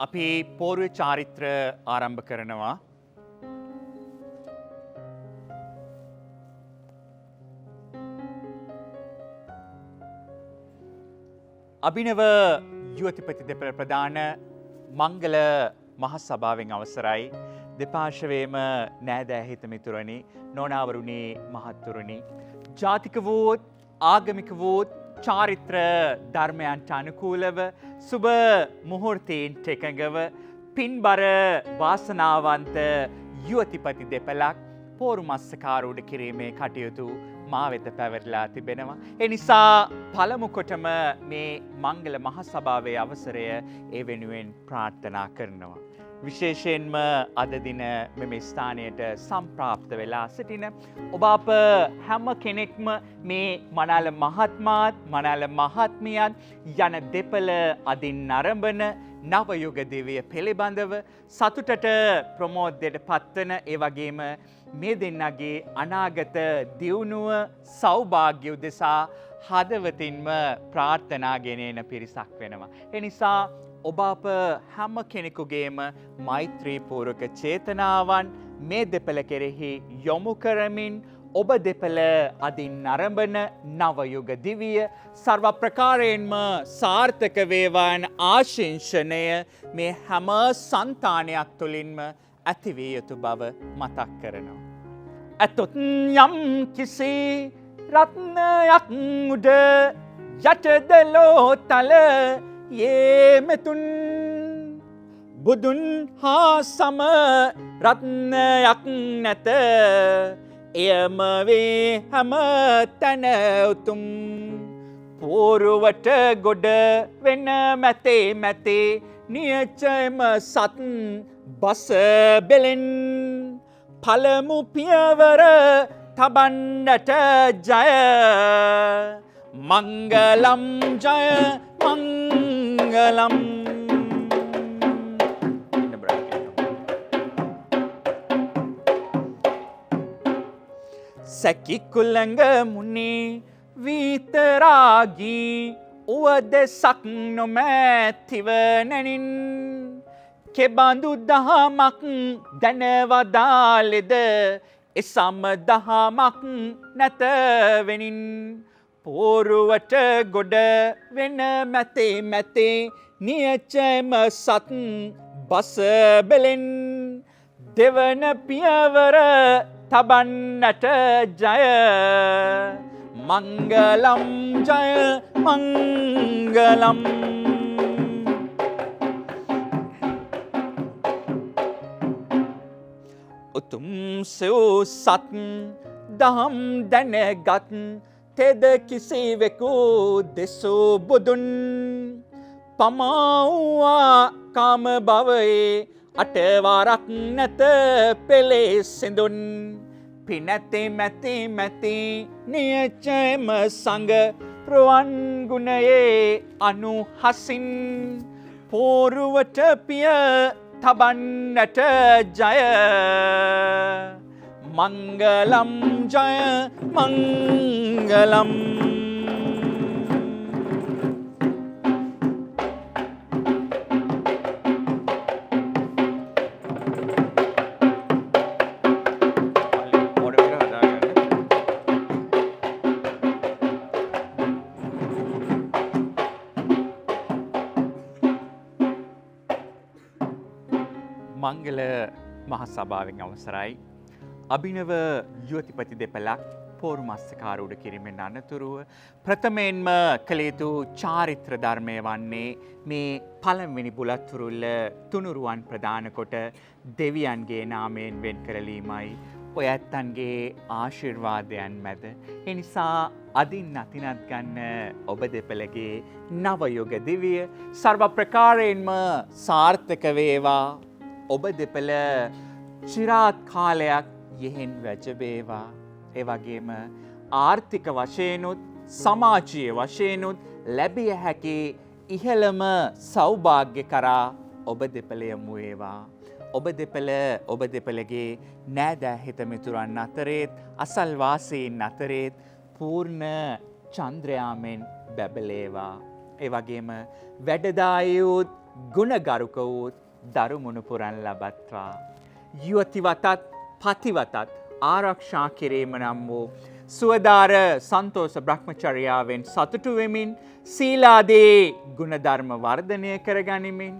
අපි පෝර්ව චාරිත්‍ර ආරම්භ කරනවා. අභිනව යුවතිපති දෙපළ ප්‍රධාන මංගල මහසභාවෙන් අවසරයි. දෙපාර්ශවයේම නෑදෑ හිත මිතුරනි, නෝනාවරුනි, මහත්තුරුනි, ජාතික වූත් ආගමික වූත් චාරිත්‍ර ධර්මයන්ට අනුකූලව සුබ මුහුර්තීන්ට එකඟව පින්බර වාසනාවන්ත යුවතිපති දෙපළක් පෝරු මස්සකාරූඪ කිරීමේ කටයුතු මා වෙත පැවරලා තිබෙනවා. ඒ නිසා පළමු කොටම මේ මංගල මහසභාවේ අවසරය ඒ වෙනුවෙන් ප්‍රාර්ථනා කරනවා. විශේෂයෙන්ම අද දින මෙම ස්ථානයට සම්ප්‍රාප්ත වෙලා සිටින ඔබ අප හැම කෙනෙක්ම මේ මනාල මහත්මාත් මනාල මහත්මියත් යන දෙපළ අදින් නරඹන නවයුග දිවිය පිළිබඳව සතුටට ප්‍රමෝදයට පත්වන, ඒ වගේම මේ දෙන්නගේ අනාගත දියුණුව සෞභාග්‍ය උදෙසා හදවතින්ම ප්‍රාර්ථනා ගෙනෙන පිරිසක් වෙනවා. ඒ නිසා ඔබ අප හැම කෙනෙකුගේම මෛත්‍රීපූර්වක චේතනාවන් මේ දෙපළ කෙරෙහි යොමු කරමින් ඔබ දෙපළ අදින් නරඹන නවයුග දිවිය සර්ව ප්‍රකාරයෙන්ම සාර්ථක වේවා යන ආශිංසනය මේ හැම సంతානයක් තුළින්ම ඇතිවිය යුතු බව මතක් කරනවා. ඇතොත් යම් කිසි රත්නයක් උඩ යටදලෝ තල යේමෙතුන් බුදුන් හා සම රත්නයක් නැත, එයම වේ හැම තැන උතුම්. පෝරුවට ගොඩ වෙන මැතේ මැතේ නියචයම සත් බස බෙලෙන්. පළමු පියවර තබන්නට ජය මංගලම් ජය මංගලම්. සැකිකුළඟ මුනේ විතරාගී උවදෙසක් නොමැතිව නැනින්. කෙබඳු දහමක් දැනවදාලෙද එසම දහමක් නැතවෙනින්. පෝරුවට ගොඩ වෙන මැතේ මැතේ නියචයම සත් බස බෙලෙන්. දෙවන පියවර තබන්නට ජය මංගලම් ජය මංගලම්. උතුම් සෙව් සත් දහම් දැනගත් තෙද කිසිවෙකු දෙසූ බුදුන්. පමාව්වා කාම භවයේ අටවරක් නැත පෙළේ සිඳුන්. පිනැති මැති මැති නියචයම සඟ ප්‍රවන් ගුණයේ අනුහසින්. පෝරුවට පිය තබන්නට ජය මංගලම් ජය මංගලම්. මංගල මහසභාවෙන් අවසරයි. අභිනව යුවතිපති දෙපළක් පෝරු මස්සකාරූඪ කිරීමෙන් අනතුරුව ප්‍රථමයෙන්ම කළ යුතු චාරිත්‍ර ධර්මය වන්නේ මේ පළමුවෙනි බුලත්තුරුල්ල තුනුරුවන් ප්‍රදාන කොට දෙවියන්ගේ නාමයෙන් වෙන් කරලීමයි ඔය ඇත්තන්ගේ ආශිර්වාදයන් මැද. ඒ නිසා අදින් අතිනත් ගන්න ඔබ දෙපළගේ නවයුග දිවිය සර්ව ප්‍රකාරයෙන්ම සාර්ථක වේවා. ඔබ දෙපළ චිරාත් කාලයක් යෙහෙන් වැජබේවා. ඒ වගේම ආර්ථික වශයෙන්ුත් සමාජීය වශයෙන්ුත් ලැබිය හැකි ඉහළම සෞභාග්‍ය කරා ඔබ දෙපළ යමු වේවා. ඔබ දෙපළගේ නෑදෑ හිත මිතුරන් අතරේත් අසල්වාසීන් අතරේත් පූර්ණ චන්ද්‍රයාමෙන් බැබලේවා. ඒ වගේම වැඩදායුත් ගුණගරුක වූත් දරු මුණුපුරන් ලබත්වා. යුවතිවතත් පතිවතත් ආරක්ෂා කිරීම නම් වූ සුවදාර සන්තෝෂ බ්‍රහ්මචර්යාවෙන් සතුටු වෙමින් සීලාදී ගුණධර්ම වර්ධනය කරගනිමින්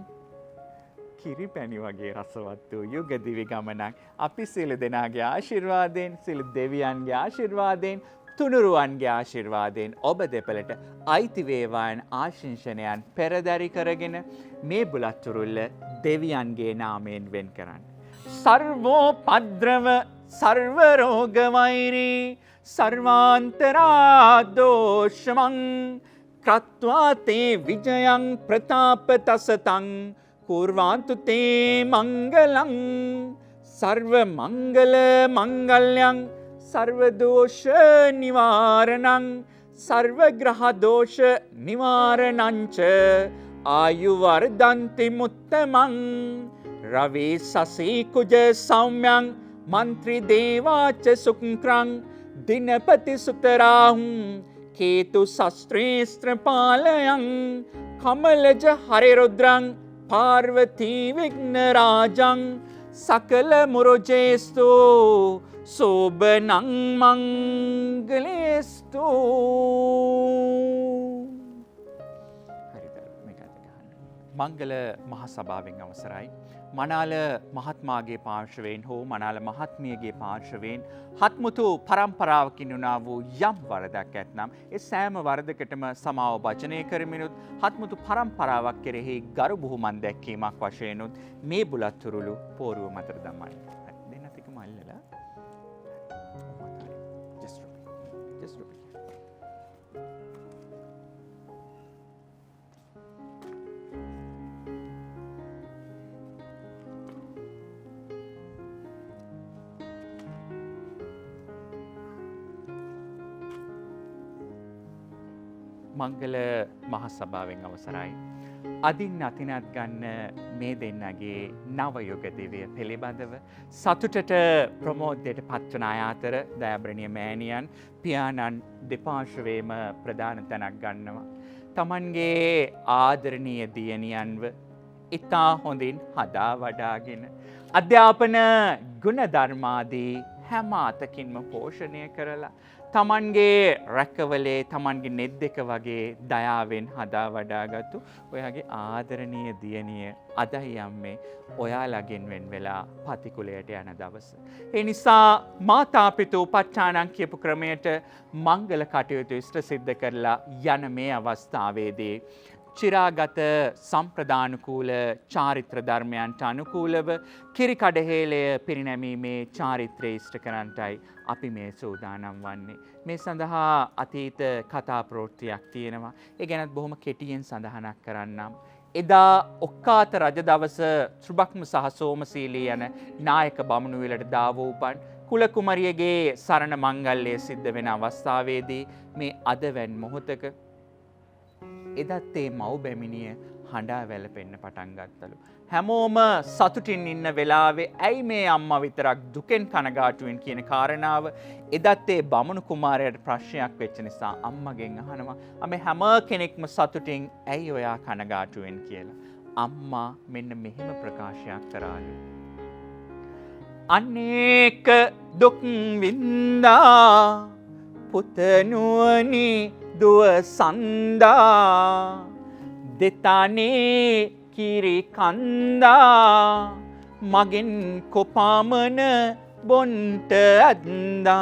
කිරි පැණි වගේ රසවත් වූ යුග දිවි ගමනක් අපි සියලු දෙනාගේ ආශිර්වාදයෙන් සියලු දෙවියන්ගේ ආශිර්වාදයෙන් තුනුරුවන්ගේ ආශිර්වාදයෙන් ඔබ දෙපළට අයිති වේවා යන ආශිංසනයන් පෙරදරි කරගෙන මේ බුලත්තුරුල්ල දෙවියන්ගේ නාමයෙන් වෙන් කරන්න. සර්වෝ පද්‍රව සර්ව රෝග වෛරී සර්වාන්තරා දෝෂමං ක්‍රත්වා තේ විජයං ප්‍රතාප තසතං කූර්වාන්තු තේ මංගලං සර්ව මංගල මංගල්‍යං සර්ව දෝෂ නිවාරණං සර්ව ග්‍රහ දෝෂ නිවාරණංච ආයු වර්ධන්ති මුත්තමං රවි සසී කුජ සෞම්‍යං මන්ත්‍රි දේවාච සුක්‍රං දිනපති සුතරාහුං කේතු ශස්ත්‍රේස්ත්‍ර පාලයං කමලජ හරිරුද්‍රං පාර්වතී විඝ්න රාජං සකල මුරජේස්තු සෝබනං මංගලේස්තු. මංගල මහසභාවෙන් අවසරයි. මනාල මහත්මාගේ පාර්ශවයෙන් හෝ මනාල මහත්මියගේ පාර්ශවයෙන් හත්මුතු පරම්පරාවකින් වුණා වූ යම් වරදක් ඇත්නම් ඒ සෑම වරදකටම සමාව භජනය කරමිනුත් හත්මුතු පරම්පරාවක් කෙරෙහි ගරු බුහුමන් දැක්වීමක් වශයෙන්ුත් මේ බුලත්තුරුළු පෝරුව මතර දමයි. දෙන්නතික මල්ලලා just repeat. මංගල මහසභාවෙන් අවසරයි. අදින් අතිනත් ගන්න මේ දෙන්නගේ නවයුග දිවය පිළිබඳව සතුටට ප්‍රමෝදයට පත්වන අය අතර දයාබරණීය මෑණියන් පියාණන් දෙපාර්ශවයේම ප්‍රධාන තැනක් ගන්නවා. තමන්ගේ ආදරණීය දියණියන්ව ඉතා හොඳින් හදා වඩාගෙන අධ්‍යාපන ගුණධර්මාදී හැම අතකින්ම පෝෂණය කරලා තමන්ගේ රැකවලේ තමන්ගේ නෙත් දෙක වගේ දයාවෙන් හදා වඩාගත්තු ඔයාගේ ආදරණීය දියණිය අදයි යම්මේ ඔයාලගෙන් වෙන් වෙලා පතිකුලයට යන දවස. ඒ නිසා මාතාපිතු උපච්ඡානං කියපු ක්‍රමයට මංගල කටයුතු ඉෂ්ට සිද්ධ කරලා යන මේ අවස්ථාවේදී චිරාගත සම්ප්‍රදානුකූල චාරිත්‍ර ධර්මයන්ට අනුකූලව කිරි කඩහේලය පිරිනැමීමේ චාරිත්‍රය ඉෂ්ට කරන්නටයි අපි මේ සූදානම් වන්නේ. මේ සඳහා අතීත කතා ප්‍රවෘත්තියක් තියෙනවා. ඒ ගැනත් බොහොම කෙටියෙන් සඳහනක් කරන්නම්. එදා ඔක්කාත රජ දවස ත්‍රිභක්ම සහ සෝමසීලී යන නායක බමුණු විලට දාවූපන් කුල කුමරියගේ සරණ මංගල්‍යය සිද්ධ වෙන අවස්ථාවේදී මේ අදවැන් මොහොතක එදත් ඒ මව් බැමිණිය හඬා වැළපෙන්න පටන් ගත්තලු. හැමෝම සතුටින් ඉන්න වෙලාවේ ඇයි මේ අම්මා විතරක් දුකෙන් කනගාටුවෙන් කියන කාරණාව එදත් ඒ බමුණු කුමාරයාට ප්‍රශ්නයක් වෙච්ච නිසා අම්මගෙන් අහනවා "අමේ හැම කෙනෙක්ම සතුටින් ඇයි ඔයා කනගාටුවෙන්" කියලා. අම්මා මෙන්න මෙහෙම ප්‍රකාශයක් කරාලු. "අනේක දුක් වින්දා පුත නුවණි දුව සන්දා දෙතනේ කිරි කන්දා මගෙන් කොපාමන බොන්ට ඇද්දා."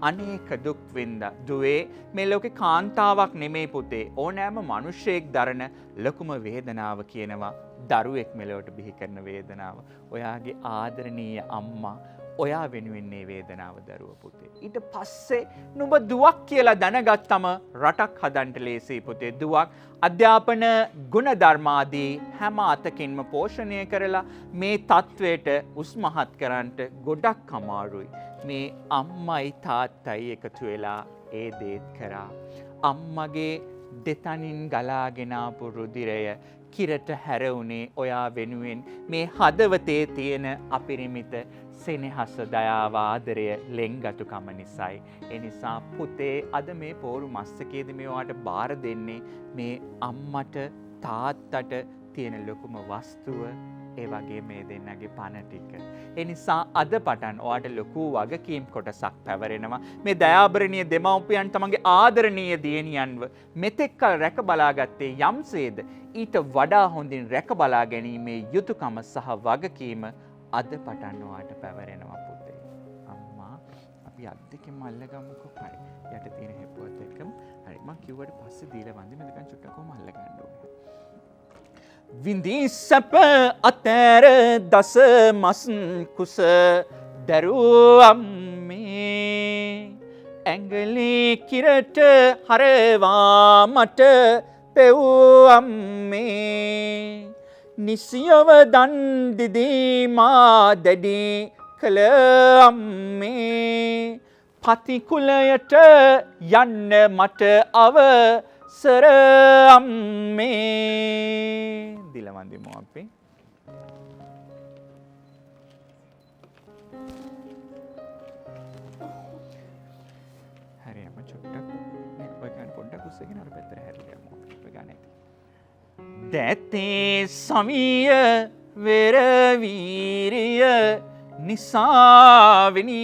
අනේක දුක් වින්දා දුවේ මේ ලෝකේ කාන්තාවක් නෙමේ පුතේ ඕනෑම මිනිසෙක් දරන ලොකුම වේදනාව කියනවා දරුවෙක් මෙලොවට බිහි කරන වේදනාව. ඔයාගේ ආදරණීය අම්මා ඔයා වෙනුවෙන් මේ වේදනාව දරුව පුතේ. ඊට පස්සේ නුඹ දුවක් කියලා දැනගත්තම රටක් හදන්න ලේසි පුතේ. දුවක් අධ්‍යාපන ගුණධර්මාදී හැම අතකින්ම පෝෂණය කරලා මේ තත්වයට උස්මහත් කරන්නට ගොඩක් අමාරුයි. මේ අම්මයි තාත්තයි එකතු වෙලා ඒ දේත් කරා. අම්මගේ දෙතනින් ගලාගෙන ආපු රුධිරය කිරට හැරවුණේ ඔයා වෙනුවෙන් මේ හදවතේ තියෙන අපිරිමිත සෙනෙහස දයාව ආදරය ලෙන්ගතුකම නිසායි. ඒ නිසා පුතේ අද මේ පෝරු මස්තකයේදී මේවාට බාර දෙන්නේ මේ අම්මට තාත්තට තියෙන ලොකුම වස්තුව ඒ වගේ මේ දෙන්නගේ පණ ටික. ඒ නිසා අද පටන් ඔයාට ලොකු වගකීම් කොටසක් පැවරෙනවා. මේ දයාබරණීය දෙමව්පියන් තමන්ගේ ආදරණීය දියණියන්ව මෙතෙක් කල රැක බලාගත්තේ යම්සේද ඊට වඩා හොඳින් රැක බලා ගැනීමේ යුතුයකම සහ වගකීම අද පටන් ඔයාට පැවරෙනවා පුතේ. අම්මා අපි අත් දෙකෙන් අල්ලගමුකෝ. හරි. යට තියෙන හෙප්පුවත් එක්කම. හරි. මම කිව්වට පස්සේ දීලා වන්දි මම දෙකන් චුට්ටකම අල්ල ගන්න ඕනේ. විඳී සැප අතර දස මස් කුස දරුවම්මේ ඇඟලි කිරට හරවා මට පෙව්වම්මේ නිසියව දන් දිදී මා දැඩි කළ අම්මේ පතිකුලයට යන්න මට අවසර අම්මේ දිලවන්දිමු අපි. හරි අම්ම චුට්ටක් ඔය ගන්න පොඩ්ඩක් උස්සගෙන අර පැත්තට හැරියමු. ඔය ගන්න ඇති. දැතේ සමිය වෙර වීරිය නිසාවෙනි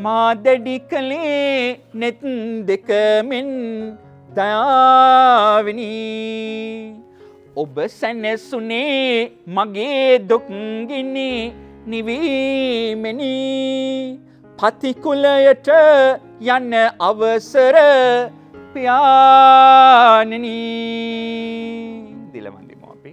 මා දැඩි කලේ නෙත් දෙක මෙන් දයාවෙනි ඔබ සැනසුනේ මගේ දුක්ගිනි නිවීමෙනි පතිකුලයට යන්න අවසර පියාණෙනි දිලවන්දිමු අපි.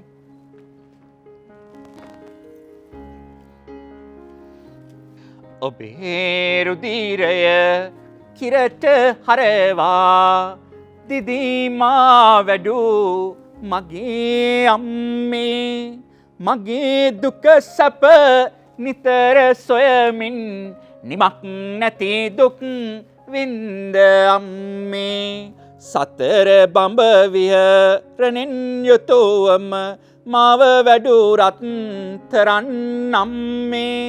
ඔබේ රුධිරය කිරට හරවා දිදීමා වැඩු මගේ අම්මේ මගේ දුක සැප නිතර සොයමින් නිමක් නැති දුක් වින්ද අම්මේ සතර බඹ විහරණෙන් යුතුවම මාව වැඩු රත්තරන් අම්මේ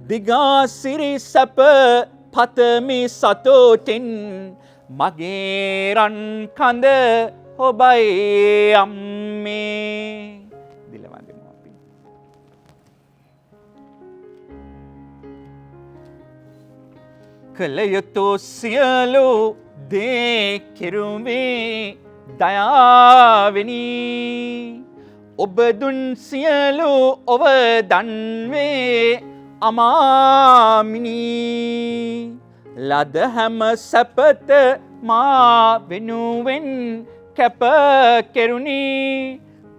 දිගාසිරි සැප පතමි සතුටින් මගේ රන් කඳ ඔබයි අම්මේ දිලවන්දිමු අපි. කළ යුතු සියලු දේ කෙරුවේ දයාවෙනි ඔබ දුන් සියලු ඔබ දන්වේ අමාමිනි ලද හැම සැපත මා වෙනුවෙන් කැප කෙරුණි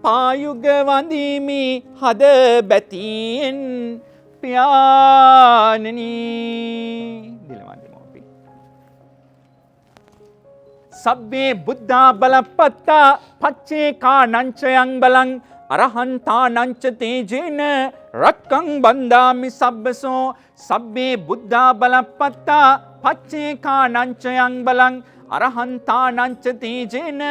පායුග වඳිමි හද බැතියෙන් පියාණෙනි දිලවන්දිමු අපි. සබ්බේ බුද්ධා බලපත්තා පච්චේ කානංචයන් බලං අරහන්තානංච තේජේන රක්කං බන්දාමි සබ්බසෝ සබ්බේ බුද්ධා බලපත්තා පච්චේ කානංචයන් බලං අරහන්තානංච තේජේන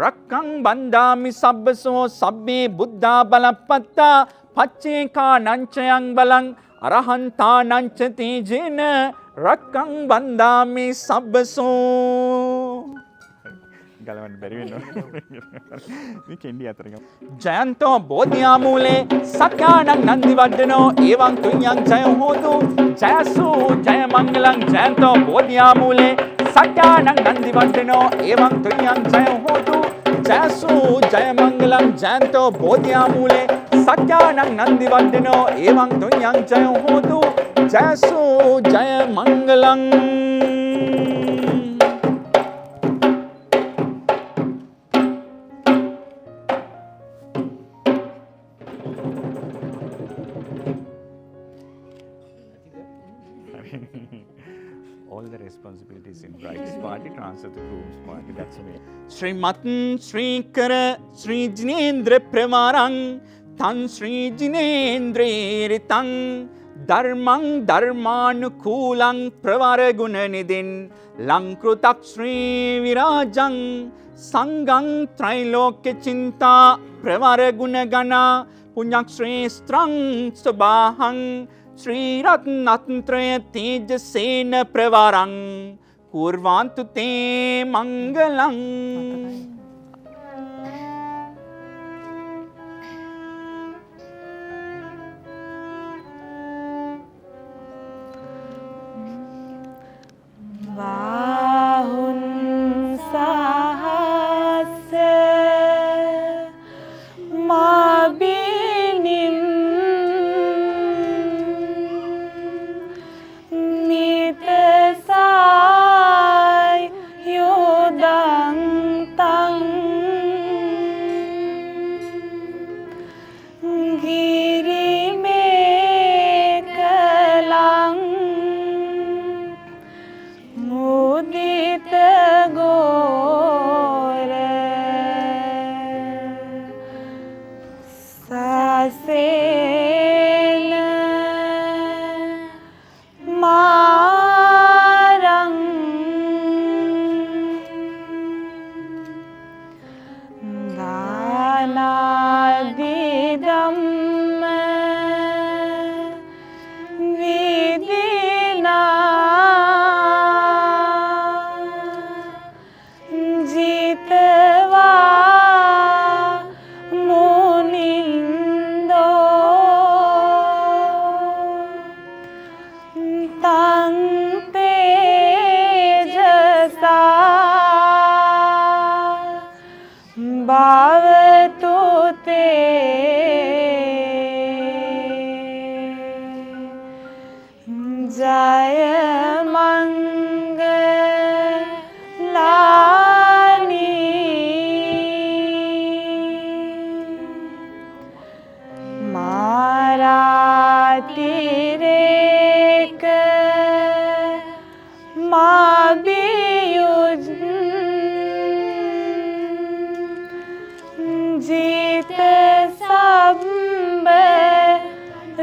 රක්කං බන්දාමි සබ්බසෝ සබ්බේ බුද්ධා බලපත්තා පච්චේ කානංචයන් බලං අරහන්තානංච තේජේන රක්කං බන්දාමි සබ්බසෝ ගලවන්න බැරි වෙනවා. මේ කෙන්ඩි අතර ගමු. ජයන්තෝ බෝධියාමූලේ සත්‍යානං නන්දි වඩනෝ එවං තුඤ්ඤං ජය හෝතු ජයසු ජය මංගලං ජයන්තෝ බෝධියාමූලේ සත්‍යානං නන්දි වඩනෝ එවං තුඤ්ඤං ජය හෝතු ජයසු ජය මංගලං ජයන්තෝ බෝධියාමූලේ සත්‍යානං නන්දි වඩනෝ එවං තුඤ්ඤං ජය හෝතු ජයසු ජය මංගලං. All the responsibilities in bride's party transfer to groom's party. That's me. Srimat Srikara Sri Jinendra Pravarang Tan Sri Jinendra Ritang Dharmang Dharmanukulang Pravara Gunanidin Lankrutak Sri Virajang Sangang Trilokya Chinta Pravara Gunagana Punyak Sri Strang Subahang Sri Ratnatraya Tejasena Pravarang Kurvantu Te Mangalang.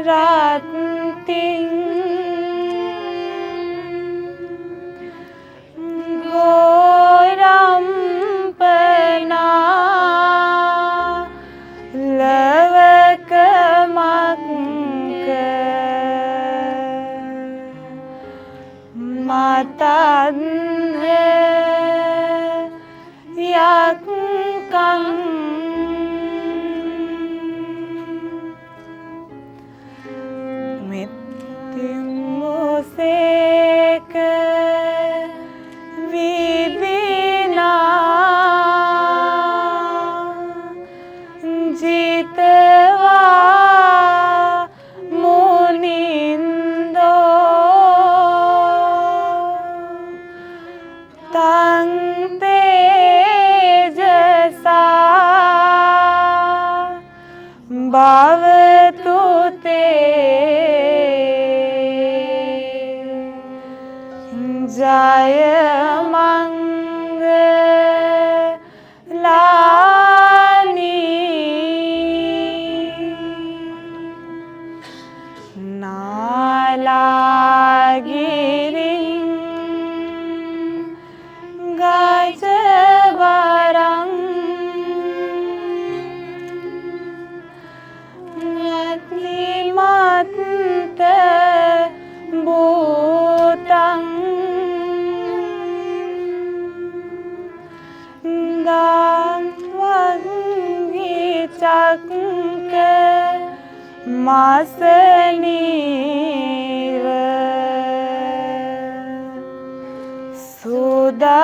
රත්තිං ගෝරම්පනා ලවක මක්ක මතන්හ යක්කං මෙත්තිමුසේක විදිනා ජිතවා මුනින්දෝ තං තේජසා භවතු ජය මංගලානි නාලාගිරින් ගජවරං අත්ලිමත්ත භූතං චක්ක මාසනීව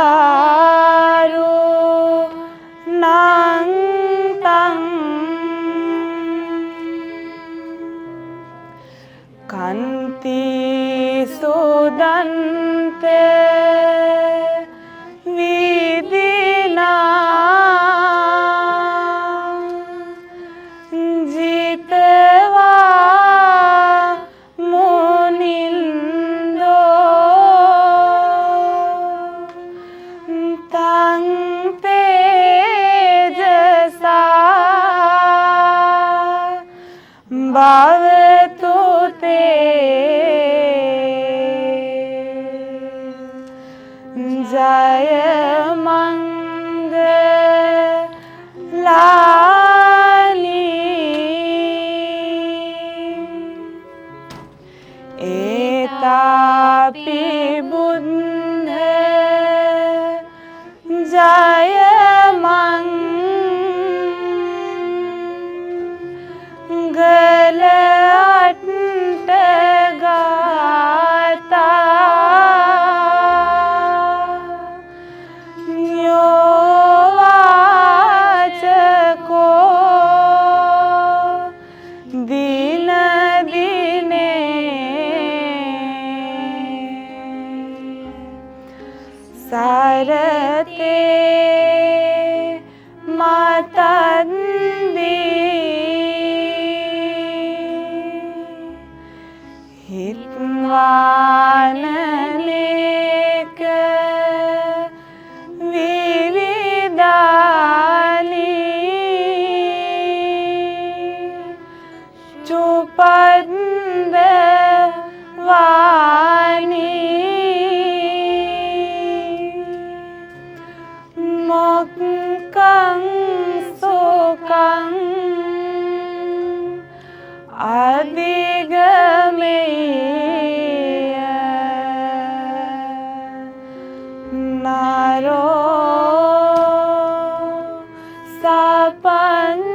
සුදාරු නංතං කන්ති සුදන්ත භවතු ජය මංගලානි ඒතාපි බුද්ධ ජය මංගලඅට්ඨ ගාථා යෝවාචකෝ දින දිනේ සරතේ මතන්දී හිත්වානලේක විවිධානි චුපන්ද වානි මොක්කං සුකං අධිගමෙය නරෝ සපඤ්ඤෝ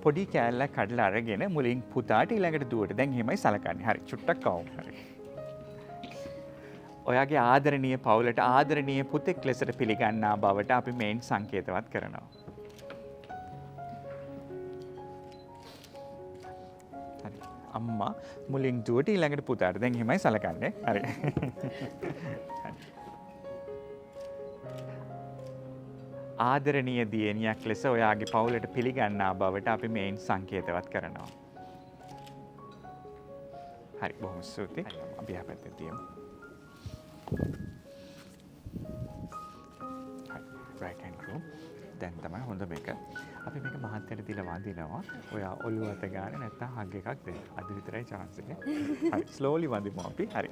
පොඩි කෑල්ලක් කඩලා අරගෙන මුලින් පුතාට ඊළඟට දුවට දැන් එහෙමයි සලකන්නේ. හරි චුට්ටක් කවමු. හරි. ඔයාගේ ආදරණීය පවුලට ආදරණීය පුතෙක් ලෙසට පිළිගන්නා බවට අපි මේන් සංකේතවත් කරනවා. හරි. අම්මා මුලින් දුවට ඊළඟට පුතාට දැන් එහෙමයි සලකන්නේ. හරි. ආදරණීය දියණියක් ලෙස ඔයාගේ පවුලට පිළිගන්නා බවට අපි මේන් සංකේතවත් කරනවා. හරි බොහොම ස්තුතියි. අපි යහපැත්තට තියමු. හරි right hand room. දැන් තමයි හොඳ මේක. අපි මේක මහත්තයට දීලා වඳිනවා. ඔයා ඔළුව අත ගන්න නැත්නම් හග් එකක් දෙන්න. අද විතරයි chance එක. හරි slowly වඳිමු අපි. හරි.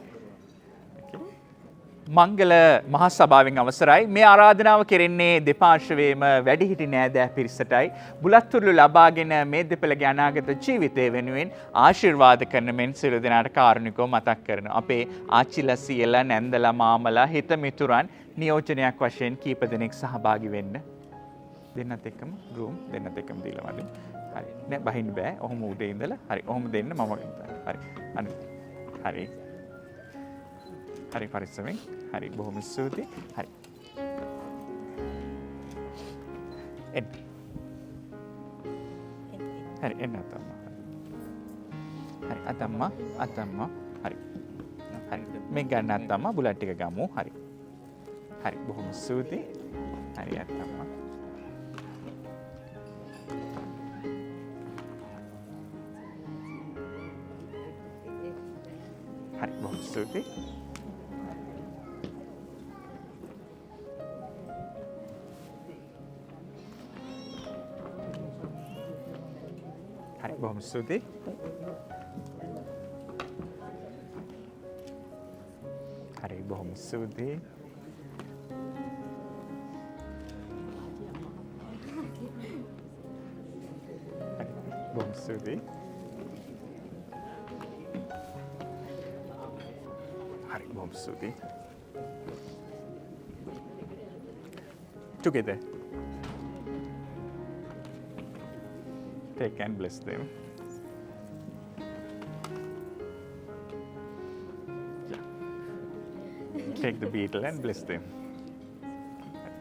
මංගල මහා සභාවෙන් අවසරයි. මේ ආරාධනාව කෙරෙන්නේ දෙපාර්ශ්වයේම වැඩිහිටි නෑදෑ පිරිසටයි. බුලත්තුරුළු ලබාගෙන මේ දෙපළගේ අනාගත ජීවිතය වෙනුවෙන් ආශිර්වාද කරන මෙන් සියලු දෙනාට කාරුණිකව මතක් කරනවා. අපේ ආච්චිලා සීයලා නැන්දලා මාමලා හිත මිතුරන් නියෝජනයක් වශයෙන් කීප දෙනෙක් සහභාගී වෙන්න. දෙන්නත් එක්කම රූම් දෙන්නත් එක්කම දීලා වදින්න. හරි. නෑ බහින්න බෑ. ඔහොම උඩේ ඉඳලා. හරි. ඔහොම දෙන්න මම හරි. හරි. හරි පරිස්සමෙන්. හරි බොහොම ස්තුතියි. හරි. එන්න. හරි එන්න අතම්මා. හරි අතම්මා. හරි. හරි. මේ ගන්න අතම්මා බුලත් ටික ගමු. හරි. හරි බොහොම ස්තුතියි. හරි අතම්මා. හරි බොහොම ස්තුතියි. හරි බොහොම ස්තුතියි. හරි බොහොම ස්තුතියි. හරි බොහොම ස්තුතියි. හරි බොහොම ස්තුතියි. Together. Take and bless them. Yeah. Take the beetle and bless them.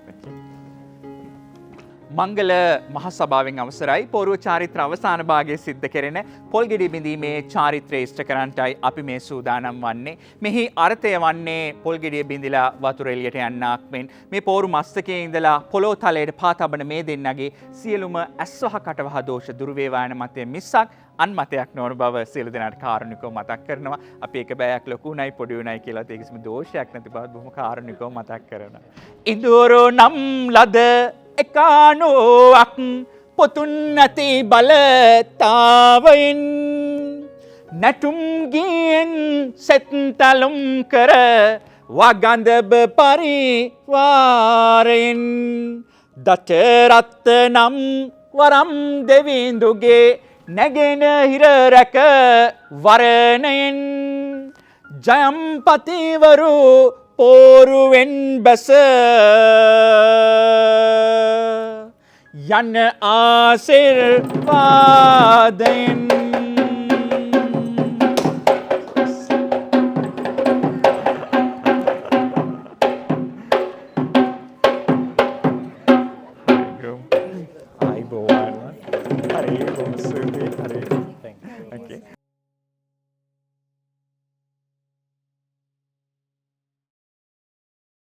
Thank you. මංගල මහ සභාවෙන් අවසරයි. පෝරුව චාරිත්‍ර අවසාන භාගයේ සිද්ධ කෙරෙන පොල්ගෙඩි බිඳීමේ චාරිත්‍රය ඉෂ්ට කරන්නටයි අපි මේ සූදානම් වන්නේ. මෙහි අර්ථය වන්නේ පොල්ගෙඩිය බිඳිලා වතුර එළියට යන්නක් මෙන් මේ පෝරු මස්තකයේ ඉඳලා පොළොව තලයට පා තබන මේ දෙන්නගේ සියලුම ඇස්වහ කටවහ දෝෂ දුරු වේවා යන මතය මිසක් අන් මතයක් නොවන බව සියලු දෙනාට කාරුණිකව මතක් කරනවා. අපි එක බෑයක් ලොකු උණයි පොඩි උණයි කියලා ඒක කිසිම දෝෂයක් නැති බව බොහොම කාරුණිකව මතක් කරනවා. ඉඳුරෝ නම් ලද එකානෝක් පොතුන් නැති බලතාවයින් නැටුම් ගියෙන් සෙත්තලුම් කර වගඳබ පරිවාරයෙන් දචරත්ත නම් වරම් දෙවිඳුගේ නැගෙන හිර රැක වරණයෙන් ජයම්පතිවරු පෝරුවෙන් බැස යන ආශිර්වාදයෙන්